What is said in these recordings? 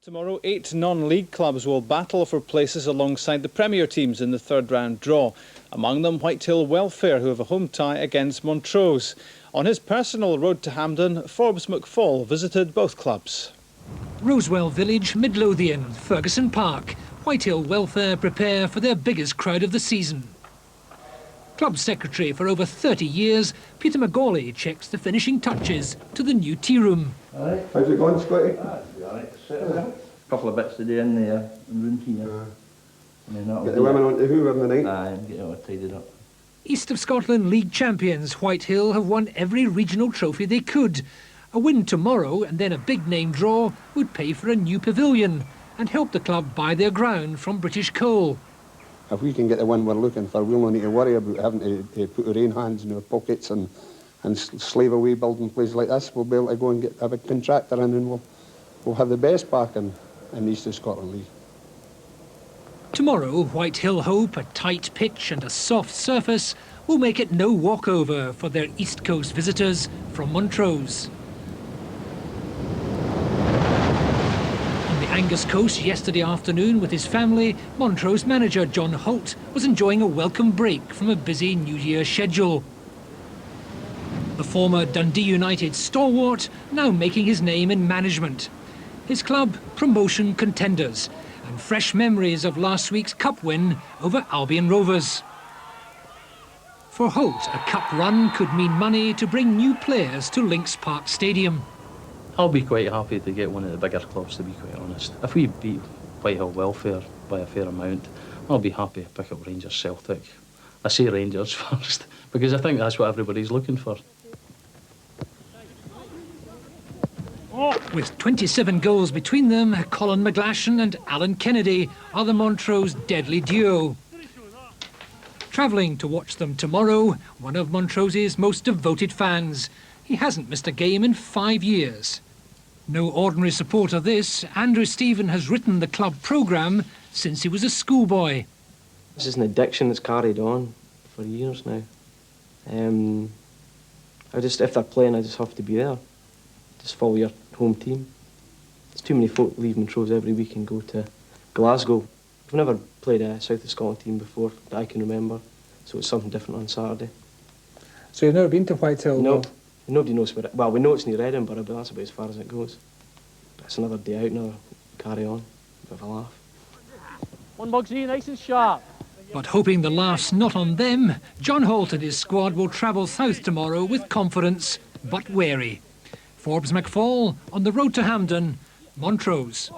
Tomorrow, 8 non-league clubs will battle for places alongside the Premier teams in the third round draw. Among them, Whitehill Welfare, who have a home tie against Montrose. On his personal road to Hampden, Forbes McFall visited both clubs. Rosewell Village, Midlothian, Ferguson Park. Whitehill Welfare prepare for their biggest crowd of the season. Club secretary for over 30 years, Peter McGawley checks the finishing touches to the new tea room. All right. How's it going, Scotty? A couple of bits today in the room here. And then get the women on to Hoover in the night? Aye, and get it all tidied up. East of Scotland League champions Whitehill have won every regional trophy they could. A win tomorrow and then a big name draw would pay for a new pavilion and help the club buy their ground from British Coal. If we can get the one we're looking for, we'll not need to worry about having to put our own hands in our pockets and slave away building places like this. We'll be able to go and get a big contractor in and we'll have the best back in the East of Scotland League. Tomorrow, Whitehill hope a tight pitch and a soft surface will make it no walkover for their East Coast visitors from Montrose. On the Angus coast yesterday afternoon with his family, Montrose manager John Holt was enjoying a welcome break from a busy New Year schedule. The former Dundee United stalwart now making his name in management. His club, promotion contenders, and fresh memories of last week's cup win over Albion Rovers. For Holt, a cup run could mean money to bring new players to Links Park Stadium. I'll be quite happy to get one of the bigger clubs, to be quite honest. If we beat Whitehill Welfare by a fair amount, I'll be happy to pick up Rangers Celtic. I say Rangers first, because I think that's what everybody's looking for. With 27 goals between them, Colin McGlashan and Alan Kennedy are the Montrose deadly duo. Travelling to watch them tomorrow, one of Montrose's most devoted fans. He hasn't missed a game in 5 years. No ordinary supporter this, Andrew Stephen has written the club programme since he was a schoolboy. This is an addiction that's carried on for years now. If they're playing, I just have to be there. Just follow your home team. There's too many folk leave Montrose every week and go to Glasgow. We've never played a South of Scotland team before that I can remember, so it's something different on Saturday. So you've never been to Whitehill? No, nobody knows where it... Well, we know it's near Edinburgh, but that's about as far as it goes. It's another day out, another carry on, bit of a laugh. One Bugsy, nice and sharp. But hoping the laugh's not on them, John Holt and his squad will travel south tomorrow with confidence, but wary. Forbes McFall on the road to Hampden, Montrose.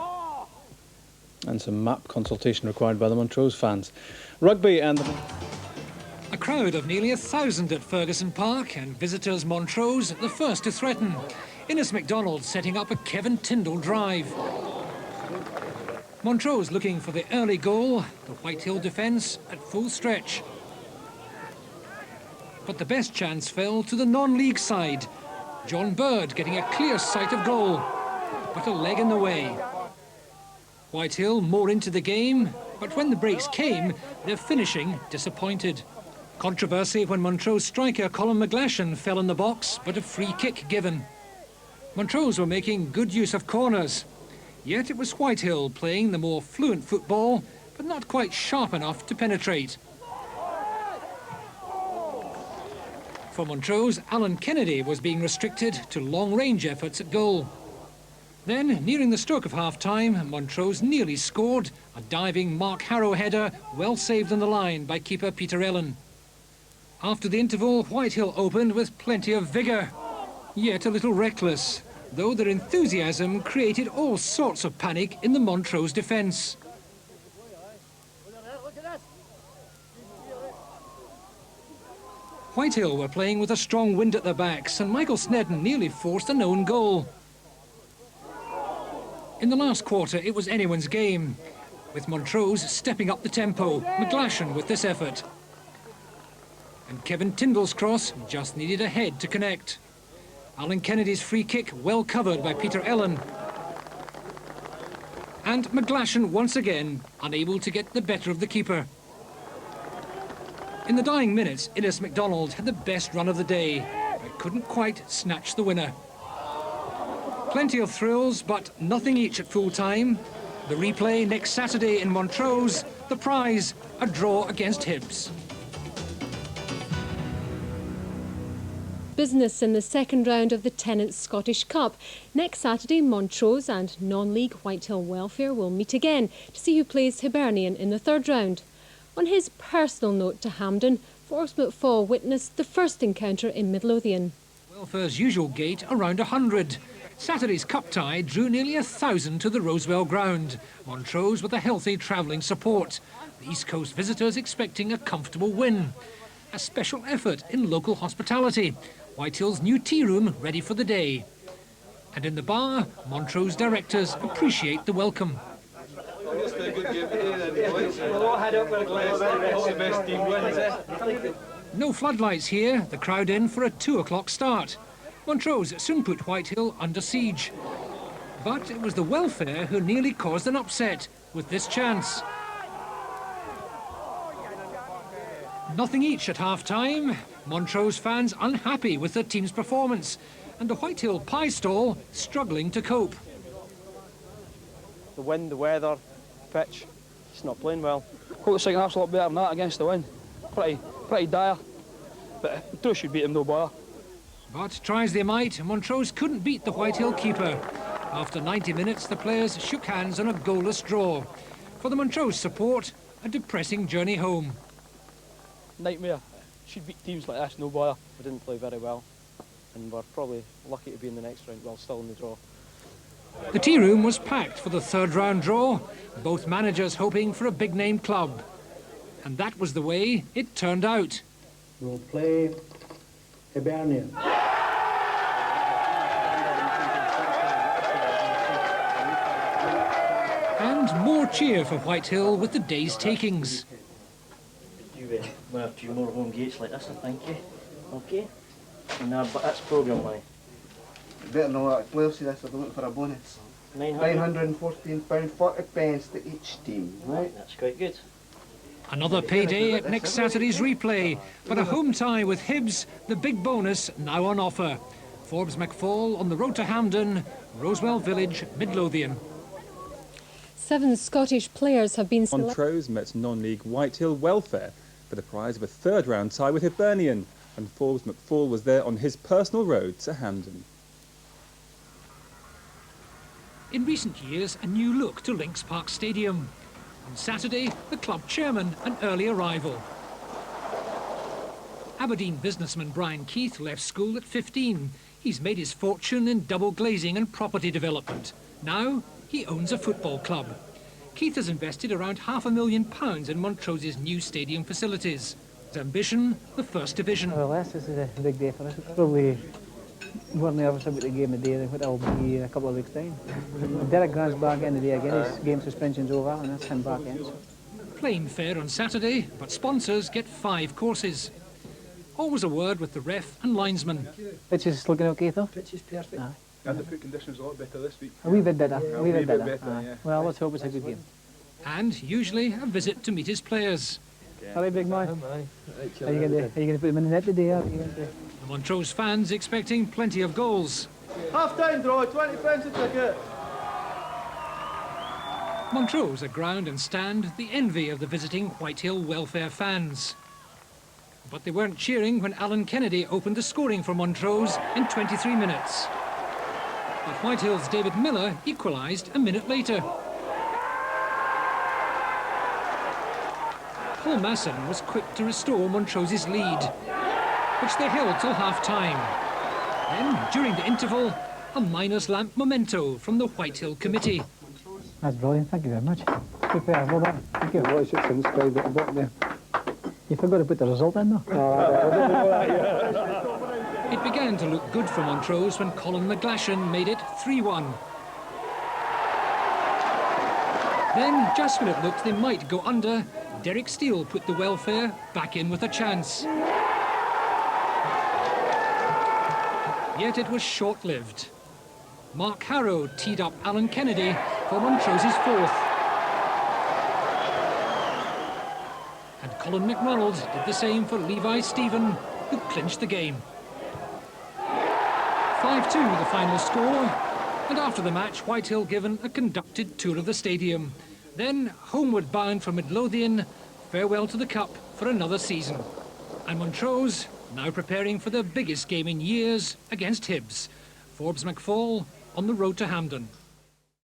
And some map consultation required by the Montrose fans. Rugby and... A crowd of nearly 1,000 at Ferguson Park and visitors Montrose the first to threaten. Innes MacDonald setting up a Kevin Tyndall drive. Montrose looking for the early goal, the Whitehill defence at full stretch. But the best chance fell to the non-league side. John Bird getting a clear sight of goal, but a leg in the way. Whitehill more into the game, but when the breaks came, their finishing disappointed. Controversy when Montrose striker Colin McGlashan fell in the box, but a free kick given. Montrose were making good use of corners, yet it was Whitehill playing the more fluent football, but not quite sharp enough to penetrate. For Montrose, Alan Kennedy was being restricted to long-range efforts at goal. Then, nearing the stroke of half-time, Montrose nearly scored, a diving Mark Harrow header, well saved on the line by keeper Peter Ellen. After the interval, Whitehill opened with plenty of vigour, yet a little reckless, though their enthusiasm created all sorts of panic in the Montrose defence. Whitehill were playing with a strong wind at their backs, and Michael Snedden nearly forced an own goal. In the last quarter, it was anyone's game, with Montrose stepping up the tempo, McGlashan with this effort. And Kevin Tyndall's cross just needed a head to connect. Alan Kennedy's free kick well covered by Peter Ellen. And McGlashan once again unable to get the better of the keeper. In the dying minutes, Innes MacDonald had the best run of the day, but couldn't quite snatch the winner. Plenty of thrills, but nothing each at full time. The replay next Saturday in Montrose. The prize, a draw against Hibs. Business in the second round of the Tennent's Scottish Cup. Next Saturday, Montrose and non-league Whitehill Welfare will meet again to see who plays Hibernian in the third round. On his personal note to Hampden, Forbes McFall witnessed the first encounter in Midlothian. Welfare's usual gate around 100. Saturday's cup tie drew nearly 1,000 to the Rosewell ground. Montrose with a healthy travelling support. The East Coast visitors expecting a comfortable win. A special effort in local hospitality. Whitehill's new tea room ready for the day. And in the bar, Montrose directors appreciate the welcome. No floodlights here, the crowd in for a 2 o'clock start. Montrose soon put Whitehill under siege. But it was the Welfare who nearly caused an upset with this chance. Nothing each at half-time. Montrose fans unhappy with their team's performance, and the Whitehill pie stall struggling to cope. The wind, the weather, pitch, it's not playing well. Hope the second half's a lot better than that against the wind. Pretty dire, but Montrose should beat them, no bother. But try as they might, Montrose couldn't beat the Whitehill keeper. After 90 minutes, the players shook hands on a goalless draw. For the Montrose support, a depressing journey home. Nightmare. Should beat teams like this, no bother. We didn't play very well, and we're probably lucky to be in the next round while still in the draw. The tea room was packed for the third round draw, both managers hoping for a big name club. And that was the way it turned out. We'll play Hibernian. And more cheer for Whitehill with the day's takings. You will have 2 more home gates like this, I think. Okay? No, but that's programme money. You better know what players see this, they're looking for a bonus. £914.40 to each team. Right, that's quite good. Another payday at next Saturday's replay, but a home tie with Hibs, the big bonus now on offer. Forbes McFall on the road to Hampden, Rosewell Village, Midlothian. 7 Scottish players have been selected. Montrose met non-league Whitehill Welfare for the prize of a third round tie with Hibernian, and Forbes McFall was there on his personal road to Hampden. In recent years, a new look to Links Park Stadium. On Saturday, the club chairman, an early arrival. Aberdeen businessman Brian Keith left school at 15. He's made his fortune in double glazing and property development. Now, he owns a football club. Keith has invested around £500,000 in Montrose's new stadium facilities. His ambition, the First Division. Well, this is a big day for us. Probably more nervous about the game today than what it'll be in a couple of weeks' time. Derek Grant's back in the day again, his game suspension's over, and that's him back in. Plain fare on Saturday, but sponsors get 5 courses. Always a word with the ref and linesman. Pitch is looking okay though? Pitch is perfect. Aye. And the foot conditions a lot better this week. A wee bit better. Yeah, a wee bit better. yeah. Well, let's hope it's a good game. And usually a visit to meet his players. Hello, big man. Are you going to put them in the net today? Or are you going to... The Montrose fans expecting plenty of goals. Half-time draw, 20 pence a ticket. Montrose, a ground and stand, the envy of the visiting Whitehill Welfare fans. But they weren't cheering when Alan Kennedy opened the scoring for Montrose in 23 minutes. But Whitehill's David Miller equalised a minute later. Paul Masson was quick to restore Montrose's lead, which they held till half-time. Then, during the interval, a miner's lamp memento from the Whitehill committee. That's brilliant, thank you very much. Good player, well done. Thank you. Watch it's inscribed at the bottom there. You forgot to put the result in though. It began to look good for Montrose when Colin McGlashan made it 3-1. Then, just when it looked they might go under, Derek Steele put the Welfare back in with a chance. Yet it was short-lived. Mark Harrow teed up Alan Kennedy for Montrose's 4th. And Colin McDonald did the same for Levi Stephen, who clinched the game. 5-2 the final score. And after the match, Whitehill given a conducted tour of the stadium. Then, homeward bound from Midlothian, farewell to the Cup for another season. And Montrose, now preparing for their biggest game in years against Hibs. Forbes McFall on the road to Hampden.